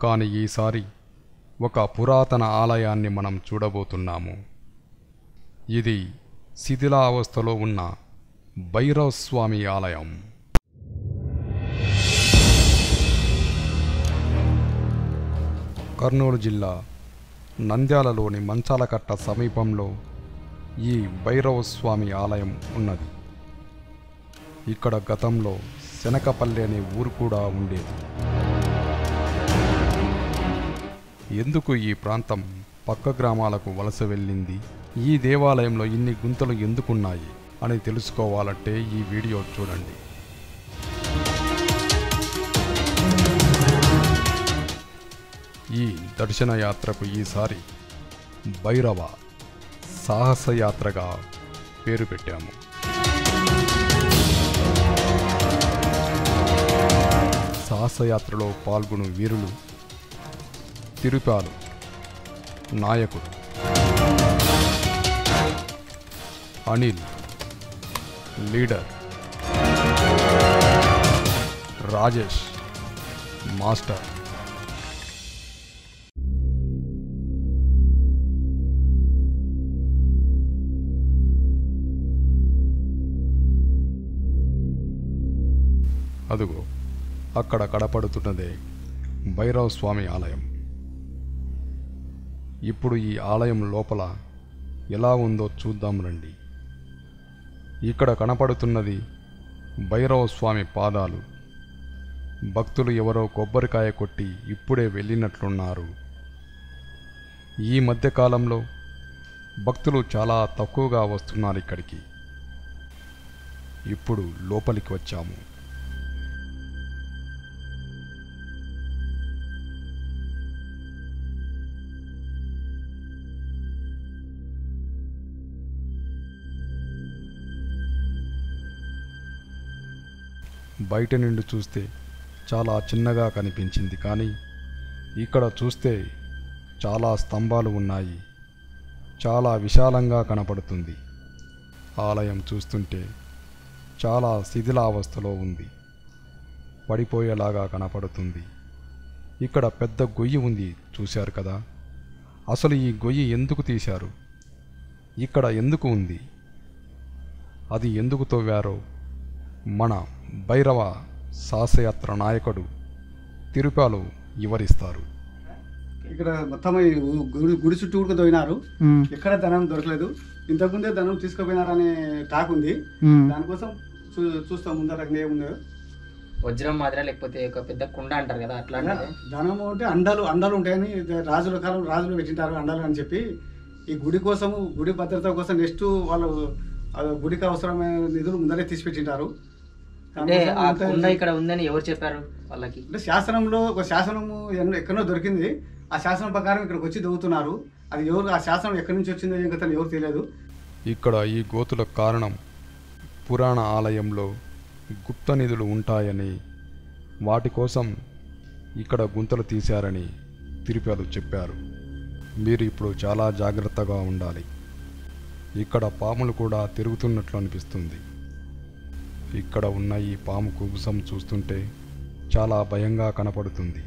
కానీ ఈసారి ఒక పురాతన ఆలయాన్ని మనం చూడబోతున్నాము. ఇది శిథిలావస్థలో ఉన్న భైరవ స్వామి ఆలయం. కర్నూలు జిల్లా నంద్యాలలోని మంచాలకట్ట సమీపంలో ఈ భైరవ స్వామి ఆలయం ఉన్నది. ఇక్కడ గతంలో శనకపల్లి అనే ఊరు కూడా ఉండేది. ఎందుకు ఈ ప్రాంతం పక్క గ్రామాలకు వలస వెళ్ళింది, ఈ దేవాలయంలో ఇన్ని గుంతలు ఎందుకున్నాయి అని తెలుసుకోవాలంటే ఈ వీడియో చూడండి. ఈ దర్శన యాత్రకు ఈసారి భైరవ సాహసయాత్రగా పేరు పెట్టాము. సాహసయాత్రలో పాల్గొను వీరులు తిరుపాలు నాయకుడు, అనిల్ లీడర్, రాజేష్ మాస్టర్. అదుగో అక్కడ కడపడుతున్నదే భైరవ స్వామి ఆలయం. ఇప్పుడు ఈ ఆలయం లోపల ఎలా ఉందో చూద్దాం రండి. ఇక్కడ కనపడుతున్నది భైరవ స్వామి పాదాలు. భక్తులు ఎవరో కొబ్బరికాయ కొట్టి ఇప్పుడే వెళ్ళినట్లున్నారు. ఈ మధ్యకాలంలో భక్తులు చాలా తక్కువగా వస్తున్నారు ఇక్కడికి. ఇప్పుడు లోపలికి వచ్చాము. బయట నుండి చూస్తే చాలా చిన్నగా కనిపించింది, కానీ ఇక్కడ చూస్తే చాలా స్తంభాలు ఉన్నాయి. చాలా విశాలంగా కనపడుతుంది. ఆలయం చూస్తుంటే చాలా శిథిలావస్థలో ఉంది, పడిపోయేలాగా కనపడుతుంది. ఇక్కడ పెద్ద గొయ్యి ఉంది, చూశారు కదా. అసలు ఈ గొయ్యి ఎందుకు తీశారు, ఇక్కడ ఎందుకు ఉంది, అది ఎందుకు తవ్వారో మన భైరవ సాహసయాత్ర నాయకుడు తిరుపాలు వివరిస్తారు. ఇక్కడ మొత్తం గుడి చుట్టూ కూడా తోయినారు. ఎక్కడ ధనం దొరకలేదు. ఇంతకుముందే ధనం తీసుకుపోయినారనే టాక్ ఉంది. దానికోసం చూస్తాం ముందర ఏముందో. వజ్రం మాదిరా లేకపోతే ఒక పెద్ద కుండ అంటారు కదా, అట్లా ధనం అంటే అండాలు ఉంటాయని రాజుల కాలం రాజులు పెట్టింటారు అండాలు అని చెప్పి. ఈ గుడి కోసము, గుడి భద్రత కోసం నెక్స్ట్ వాళ్ళు గుడికి అవసరమైన నిధులు ముందరే తీసిపెట్టింటారు. అంటే ఆ కుండ ఇక్కడ ఉందని ఎవరు చెప్పారు వాళ్ళకి? అంటే శాసనంలో ఒక శాసనము ఎక్కడో దొరికింది. ఆ శాసనం ప్రకారం ఇక్కడికి వచ్చి దొవుతున్నారు. అది ఎవరు, ఆ శాసనం ఎక్కడి నుంచి వచ్చిందో ఏం కథలు ఎవరు తెలియదు. ఇక్కడ ఈ గోతులకు కారణం పురాణ ఆలయంలో గుప్త నిధులు ఉంటాయని, వాటి కోసం ఇక్కడ గుంతలు తీశారని తిరుపాలు చెప్పారు. మీరు ఇప్పుడు చాలా జాగ్రత్తగా ఉండాలి. ఇక్కడ పాములు కూడా తిరుగుతున్నట్లు అనిపిస్తుంది. ఇక్కడ ఉన్న ఈ పాము కుబుసం చూస్తుంటే చాలా భయంగా కనపడుతుంది.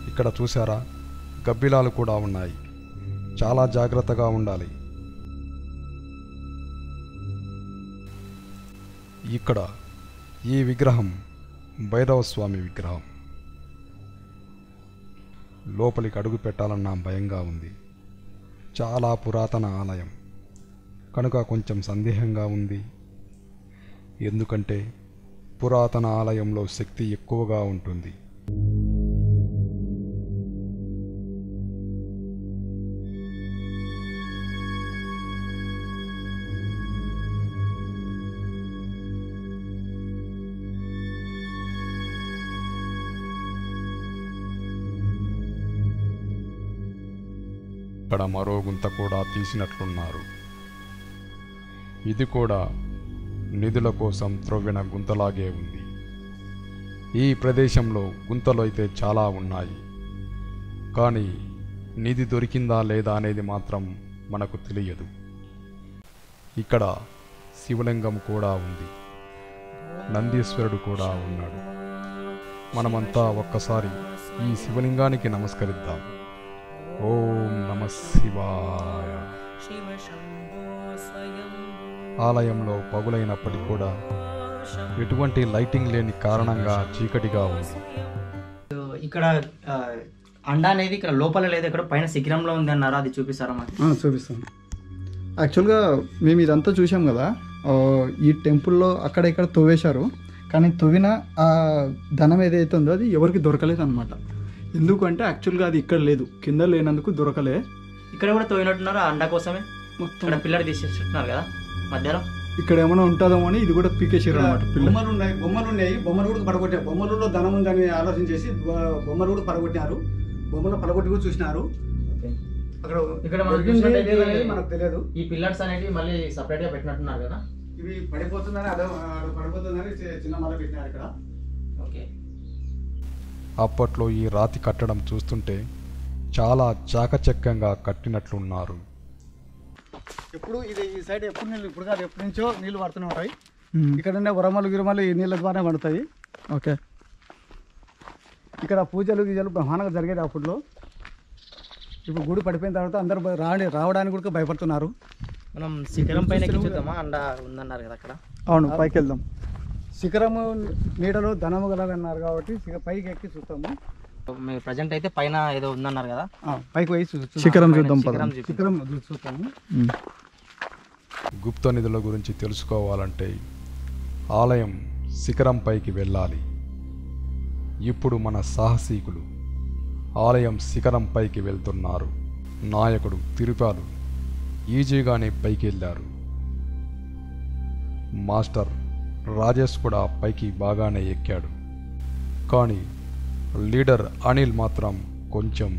ఇక్కడ చూసారా, గబ్బిలాలు కూడా ఉన్నాయి. చాలా జాగ్రత్తగా ఉండాలి. ఇక్కడ ఈ విగ్రహం భైరవ స్వామి విగ్రహం. లోపలికి అడుగు పెట్టాలన్న భయంగా ఉంది. చాలా పురాతన ఆలయం కనుక కొంచెం సందేహంగా ఉంది. ఎందుకంటే పురాతన ఆలయంలో శక్తి ఎక్కువగా ఉంటుంది. ఇక్కడ మరో గుంత కూడా తీసినట్లున్నారు. ఇది కూడా నిధుల కోసం త్రవ్విన గుంతలాగే ఉంది. ఈ ప్రదేశంలో గుంతలు అయితే చాలా ఉన్నాయి, కానీ నిధి దొరికిందా లేదా అనేది మాత్రం మనకు తెలియదు. ఇక్కడ శివలింగం కూడా ఉంది. నందీశ్వరుడు కూడా ఉన్నాడు. మనమంతా ఒక్కసారి ఈ శివలింగానికి నమస్కరిద్దాం. ఓం నమః శివాయ. ఆలయంలో పగులైనప్పటికీ కూడా ఎటువంటి లైటింగ్ లేని కారణంగా చీకటిగా ఉంది. ఇక్కడ అండ అనేది ఇక్కడ లోపల లేదు, ఇక్కడ పైన శిఖరంలో ఉంది అన్నారు. అది చూపిస్తారా మాకు? చూపిస్తాను. యాక్చువల్గా మేము ఇదంతా చూసాం కదా, ఈ టెంపుల్లో అక్కడ ఇక్కడ తవ్వేశారు, కానీ తవ్విన ఆ ధనం ఏదైతే ఉందో అది ఎవరికి దొరకలేదు అనమాట. ఎందుకంటే యాక్చువల్గా అది ఇక్కడ లేదు, కింద లేనందుకు దొరకలే. ఇక్కడ కూడా తవ్వినట్టున్నారు ఆ అండ కోసమే. ఇక్కడ పిల్లలు తీసేస్తున్నారు కదా మధ్యలో. ఇక్కడ ఏమైనా ఉంటుందో అని ఇది కూడా పీకేసారు అనమాట. బొమ్మలు ఉన్నాయి, బొమ్మలు కూడా పడగొట్టారు. బొమ్మలలో ధనం ఉందని ఆలోచించేసి బొమ్మలు కూడా పడగొట్టినారు. బొమ్మలు పడగొట్టి కూడా చూసినారు. అక్కడ ఇక్కడ మనకు తెలియదు. ఈ పిల్లర్స్ అనేవి మళ్ళీ సపరేట్ గా పెట్టినట్టున్నారు కదా. ఇవి పడిపోతుందని పడిపోతుందని చిన్న మళ్ళీ పెట్టినారు ఇక్కడ. ఓకే. అప్పట్లో ఈ రాతి కట్టడం చూస్తుంటే చాలా చాకచక్యంగా కట్టినట్లున్నారు. ఎప్పుడు ఇది ఈ సైడ్ ఎప్పుడు నీళ్ళు, ఇప్పుడు కాదు ఎప్పటి నుంచో నీళ్ళు పడుతూనే ఉంటాయి. ఇక్కడ ఉండే ఉరమలు గిరమలు ఈ నీళ్ళ ద్వారా పడతాయి. ఓకే. ఇక్కడ పూజలు గీజలు బ్రహ్మాండంగా జరిగేది అప్పట్లో. ఇప్పుడు గుడి పడిపోయిన తర్వాత అందరూ రావడానికి కూడా భయపడుతున్నారు. మనం శిఖరం పైన చూద్దామా? అండ ఉందన్నారు కదా అక్కడ. అవును, పైకి వెళ్దాం. శిఖరము నీడలో ధనము గలదన్నారు కాబట్టి పైకి ఎక్కి చూస్తాము. ప్రజెంట్ అయితే పైన ఏదో ఉందన్నారు కదా, పైకి పోయి శిఖరం చూద్దాం. శిఖరం చూస్తాము. గుప్త నిధుల గురించి తెలుసుకోవాలంటే ఆలయం శిఖరం పైకి వెళ్ళాలి. ఇప్పుడు మన సాహసీకులు ఆలయం శిఖరం పైకి వెళ్తున్నారు. నాయకుడు తిరుపాలు ఈజీగానే పైకి వెళ్ళారు. మాస్టర్ రాజేష్ కూడా పైకి బాగానే ఎక్కాడు. కానీ లీడర్ అనిల్ మాత్రం కొంచెం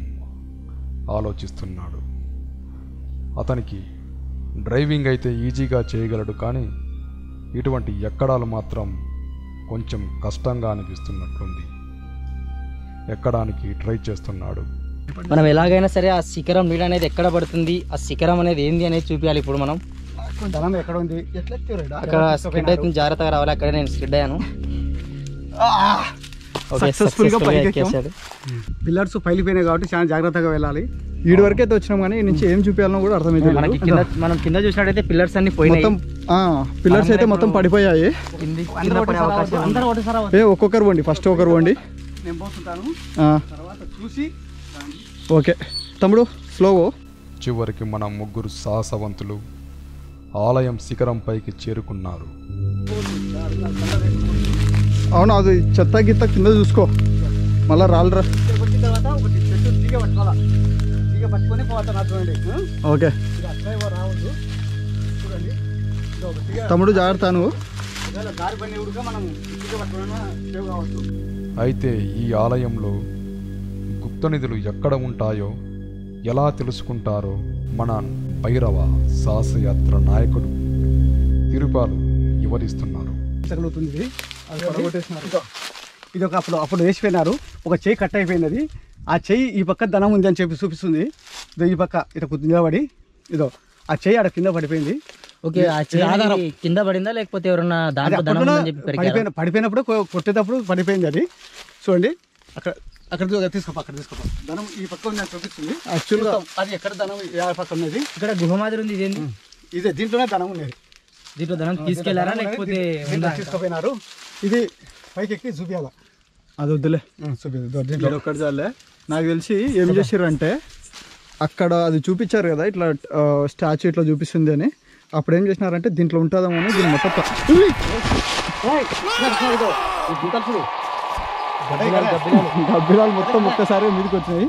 ఆలోచిస్తున్నాడు. అతనికి డ్రైవింగ్ అయితే ఈజీగా చేయగలడు, కానీ ఇటువంటి ఎక్కడాలు మాత్రం కొంచెం కష్టంగా అనిపిస్తున్నట్లుంది. ఎక్కడానికి ట్రై చేస్తున్నాడు. మనం ఎలాగైనా సరే ఆ శిఖరం నీడ అనేది ఎక్కడ పడుతుంది, ఆ శిఖరం అనేది ఏంది అనేది చూపించాలి. ఇప్పుడు మనం ధనం ఎక్కడ ఉంది, అక్కడ స్కిడ్ అవుతుంది, జాగ్రత్తగా రావాలి. అక్కడ నేను స్కిడ్ అయ్యాను. పిల్లర్స్ పైలిపోయినాయి కాబట్టి చాలా జాగ్రత్తగా వెళ్ళాలి. ఈడు వరకు అయితే వచ్చినాం, కానీ ఈ నుంచి ఏం చూపించాలనో కూడా అర్థమైంది. మనం కింద చూసినట్టయితే పిల్లర్స్ అన్ని పోయినాయి. పిల్లర్స్ అయితే మొత్తం పడిపోయాయి. ఒక్కొక్కరు పోండి, ఫస్ట్ ఒకరు పోండి. నేను పోతుంటాను, తర్వాత చూసి. ఓకే తమ్ముడు, స్లోగో. చివరికి మన ముగ్గురు సాహసవంతులు ఆలయం శిఖరం పైకి చేరుకున్నారు. అవును, అది చెత్త గిత్త కింద చూసుకో, మళ్ళా రాళ్ళరా. తర్వాత ఒకటి చెట్టు తీగ పట్టుకోవాలి, తీగ పట్టుకొని పోతాను. చూడండి, ఓకే రావద్దు. చూడండి, తమ్ముడు జాగ్రత్త. నువ్వు దారి పని ఉడుగా మనం తీగ పట్టుకోవడం సేవ్ కావచ్చు. అయితే ఈ ఆలయంలో గుప్త నిధులు ఎక్కడ ఉంటాయో ఎలా తెలుసుకుంటారో మన భైరవ సాహసయాత్ర నాయకుడు తిరుపాలు వివరిస్తున్నారు. ఇది ఒక అప్పుడు వేసిపోయినారు. ఒక చెయ్యి కట్ అయిపోయింది. అది ఆ చెయ్యి ఈ పక్క ధనం ఉంది అని చెప్పి చూపిస్తుంది. ఈ పక్క ఇట నిలబడి ఇదో ఆ చెయ్యి ఆడ కింద పడిపోయింది. ఓకే, ఆ చెయ్యి కింద పడిందా లేకపోతే ఎవరన్నా దాంట్లో ధనం ఉందని చెప్పి పడిపోయినప్పుడు కొట్టేటప్పుడు పడిపోయింది. అది చూడండి, అక్కడ తీసుకోపా, అక్కడ తీసుకోపా. ధనం ఈ పక్క ఉంది అని చూపిస్తుంది. యాక్చువల్గా అది ఎక్కడ ధనం పక్క ఉన్నది. ఇక్కడ గుహ మాదిరి ఉంది. ఇదేంటి? ఇదే దీంట్లోనే ధనం ఉండేది. దీంట్లో ధనం తీసుకెళ్లారా లేకపోతే తీసుకుపోయినారు? ఇది పైకి ఎక్కి చూపించాలా? అది వద్దులే, చూపించదు. ఒక్కటి చాలే. నాకు తెలిసి ఏం చేసారు అంటే, అక్కడ అది చూపించారు కదా ఇట్లా స్టాచ్యూ ఇట్లా చూపిస్తుంది అని. అప్పుడు ఏం చేసినారంటే దీంట్లో ఉంటుందేమో అని దీన్ని మొత్తం గబ్బిలాలు మొత్తం ఒక్కసారి మీదకి వచ్చినాయి.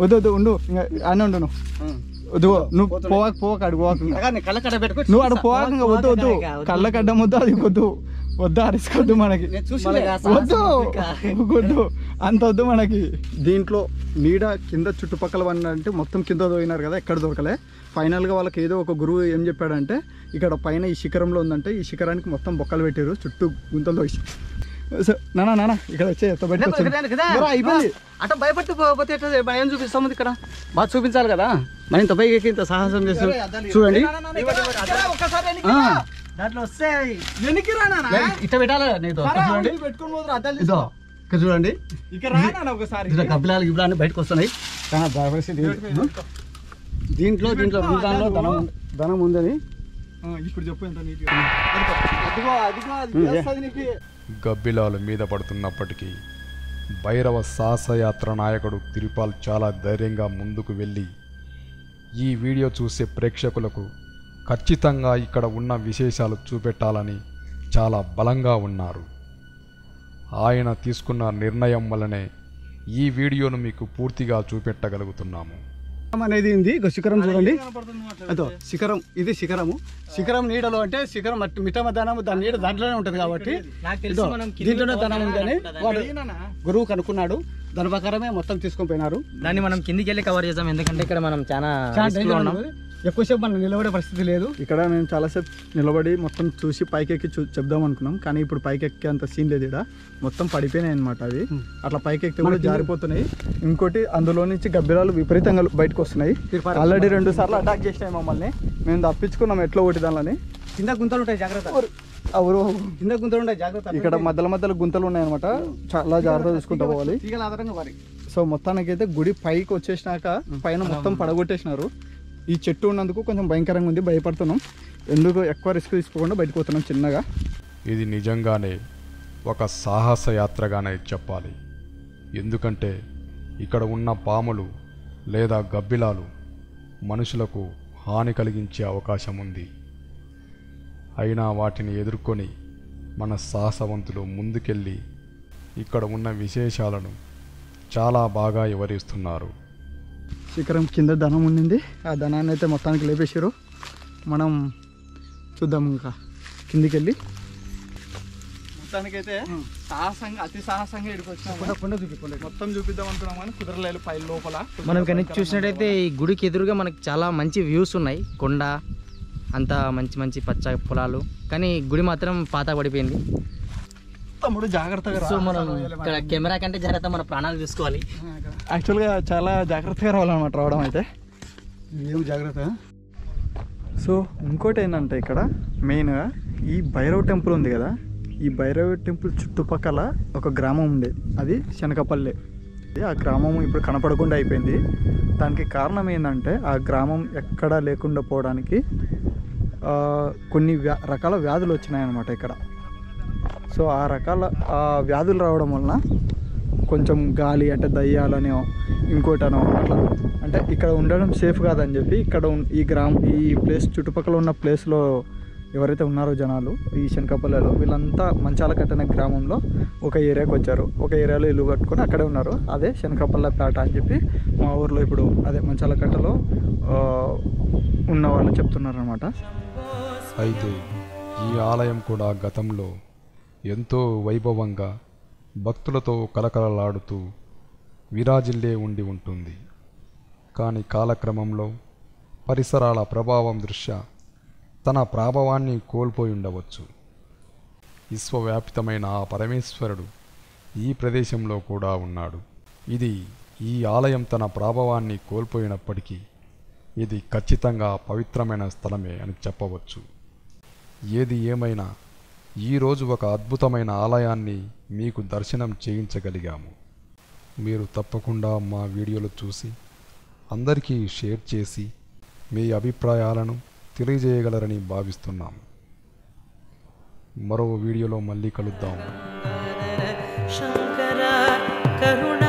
వద్దు వద్దు, ఉండు, అని ఉండు. వద్దు, నువ్వు పోవాక అడుగు నువ్వు అడు పోవాక వద్దు వద్దు, కళ్ళకడ్డం వద్దు, అది వద్దు వద్దు, అరిసుకోవద్దు మనకి, వద్దు వద్దు, అంత వద్దు మనకి. దీంట్లో నీడ కింద చుట్టుపక్కల అంటే మొత్తం కింద పోయినారు కదా, ఎక్కడ దొరకలే. ఫైనల్గా వాళ్ళకి ఏదో ఒక గురువు ఏం చెప్పాడంటే, ఇక్కడ పైన ఈ శిఖరంలో ఉందంటే ఈ శిఖరానికి మొత్తం బొక్కలు పెట్టారు, చుట్టూ గుంతలు వేసి. నానా ఇక్కడ వచ్చే అయిపోయింది. అట్లా భయపడితే పోతే భయం చూపిస్తాము. ఇక్కడ బాగా చూపించాలి కదా, మనం ఇంత పైకి ఇంత సాహసం చేస్తాం. చూడండి, దాంట్లో వస్తే వెనక్కి రానా ఇట్లా పెట్టాలా నీతో చూడండి పెట్టుకొని పోతారు అద్దాలు ఇదో ఇక్కడ చూడండి ఇక రానా ఒకసారి ఇట్లా గబ్బిలాలు గిబ్బిలాలు బయటకు వస్తున్నాయి కానీ దీంట్లో దానిలో ధనం ఉందని ఇప్పుడు చెప్పు ఎంత నీట్గా అదిగో అదిగో అది చేస్తుంది నీకు గబ్బిలాలు మీద పడుతున్నప్పటికీ భైరవ సాహసయాత్ర నాయకుడు తిరుపాల్ చాలా ధైర్యంగా ముందుకు వెళ్ళి ఈ వీడియో చూసే ప్రేక్షకులకు ఖచ్చితంగా ఇక్కడ ఉన్న విశేషాలు చూపెట్టాలని చాలా బలంగా ఉన్నారు. ఆయన తీసుకున్న నిర్ణయం వల్లనే ఈ వీడియోను మీకు పూర్తిగా చూపెట్టగలుగుతున్నాము. అనేది ఉంది శిఖరం చూడండి అదో శిఖరం ఇది శిఖరం నీడలో అంటే శిఖరం మిట్ట మధ్యాహ్నం దాని నీడ దాంట్లోనే ఉంటది కాబట్టి దీంట్లోనే ధనం ఉందని వాడు గురువు కనుక్కున్నాడు. దాని ప్రకారమే మొత్తం తీసుకొని పోయినారు. దాన్ని మనం కిందికి వెళ్ళి కవర్ చేద్దాం, ఎందుకంటే ఇక్కడ మనం చాలా ఎక్కువసేపు మనం నిలబడే పరిస్థితి లేదు. ఇక్కడ మేము చాలాసేపు నిలబడి మొత్తం చూసి పైకెక్కి చెప్దాం అనుకున్నాం, కానీ ఇప్పుడు పైకెక్కే అంత సీన్ లేదు. ఇక్కడ మొత్తం పడిపోయినాయి అనమాట. అవి అట్లా పైకెక్కితే కూడా జారిపోతున్నాయి. ఇంకోటి అందులో నుంచి గబ్బిలాలు విపరీతంగా బయటకు వస్తున్నాయి. ఆల్రెడీ 2 సార్లు అటాక్ చేసినాయి మమ్మల్ని. మేము తప్పించుకున్నాం ఎట్లా ఒకటి దానిని. కింద గుంతలు ఉంటాయి జాగ్రత్త, కింద గుంతలు ఉంటాయి జాగ్రత్త. ఇక్కడ మధ్యలో గుంతలు ఉన్నాయన్నమాట, చాలా జాగ్రత్త చూసుకుంటూ పోవాలి. మరి సో మొత్తానికైతే గుడి పైకి వచ్చేసినాక పైన మొత్తం పడగొట్టేసినారు. ఈ చెట్టు ఉన్నందుకు కొంచెం భయంకరంగా ఉంది, భయపడుతున్నాం. ఎందుకు ఎక్కువ రిస్క్ తీసుకోకుండా బయటకు పోతున్నాం చిన్నగా. ఇది నిజంగానే ఒక సాహస యాత్రగానే చెప్పాలి. ఎందుకంటే ఇక్కడ ఉన్న పాములు లేదా గబ్బిలాలు మనుషులకు హాని కలిగించే అవకాశం ఉంది. అయినా వాటిని ఎదుర్కొని మన సాహసవంతులు ముందుకెళ్ళి ఇక్కడ ఉన్న విశేషాలను చాలా బాగా వివరిస్తున్నారు. శిఖరం కింద ధనం ఉండింది, ఆ ధనాన్ని అయితే మొత్తానికి లేపేసారు. మనం చూద్దాం ఇంకా కిందికి వెళ్ళి. మొత్తానికైతే సాహసంగా అతి సాహసంగా ఇక్కడికి వచ్చినాం. మొత్తం చూపిద్దాం అనుకున్నాం కానీ కుదరలేదు. పై లోపల మనం ఇక్కడ చూసినట్టయితే ఈ గుడికి ఎదురుగా మనకి చాలా మంచి వ్యూస్ ఉన్నాయి. కొండ అంతా మంచి మంచి పచ్చ పొలాలు, కానీ గుడి మాత్రం పాత పడిపోయింది. తమ్ముడు జాగ్రత్తగా. సో మనం ఇక్కడ కెమెరా కంటే జాగ్రత్త మన ప్రాణాలు చూసుకోవాలి. యాక్చువల్గా చాలా జాగ్రత్తగా రావాలన్నమాట రావడం అయితే. ఏం జాగ్రత్త. సో ఇంకోటి ఏంటంటే ఇక్కడ మెయిన్గా ఈ భైరవ్ టెంపుల్ ఉంది కదా, ఈ భైరవ్ టెంపుల్ చుట్టుపక్కల ఒక గ్రామం ఉండేది, అది శనకపల్లె. ఆ గ్రామం ఇప్పుడు కనపడకుండా అయిపోయింది. దానికి కారణం ఏంటంటే ఆ గ్రామం ఎక్కడా లేకుండా పోవడానికి కొన్ని రకాల వ్యాధులు వచ్చినాయన్నమాట ఇక్కడ. సో ఆ రకాల వ్యాధులు రావడం వలన కొంచెం గాలి అంటే దయ్యాలనో ఇంకోటనో అట్లా అంటే ఇక్కడ ఉండడం సేఫ్ కాదని చెప్పి ఇక్కడ ఈ ప్లేస్ చుట్టుపక్కల ఉన్న ప్లేస్లో ఎవరైతే ఉన్నారో జనాలు ఈ శనకపల్లెలో వీళ్ళంతా మంచాల కట్టిన గ్రామంలో ఒక ఏరియాకి వచ్చారు. ఒక ఏరియాలో ఇల్లు కట్టుకొని అక్కడే ఉన్నారు. అదే శనకపల్లె పేట అని చెప్పి మా ఊర్లో ఇప్పుడు అదే మంచాల కట్టలో ఉన్న వాళ్ళు చెప్తున్నారు అన్నమాట. అయితే ఈ ఆలయం కూడా గతంలో ఎంతో వైభవంగా భక్తులతో కలకలలాడుతూ విరాజిల్లే ఉండి ఉంటుంది. కానీ కాలక్రమంలో పరిసరాల ప్రభావం దృష్ట్యా తన ప్రాభవాన్ని కోల్పోయి ఉండవచ్చు. విశ్వవ్యాపితమైన ఆ పరమేశ్వరుడు ఈ ప్రదేశంలో కూడా ఉన్నాడు. ఈ ఆలయం తన ప్రాభవాన్ని కోల్పోయినప్పటికీ ఇది ఖచ్చితంగా పవిత్రమైన స్థలమే అని చెప్పవచ్చు. ఏది ఏమైనా ఈరోజు ఒక అద్భుతమైన ఆలయాన్ని మీకు దర్శనం చేయించగలిగాము. మీరు తప్పకుండా మా వీడియోలు చూసి అందరికీ షేర్ చేసి మీ అభిప్రాయాలను తెలియజేయగలరని భావిస్తున్నాము. మరో వీడియోలో మళ్ళీ కలుద్దాం. శంకర కరుణ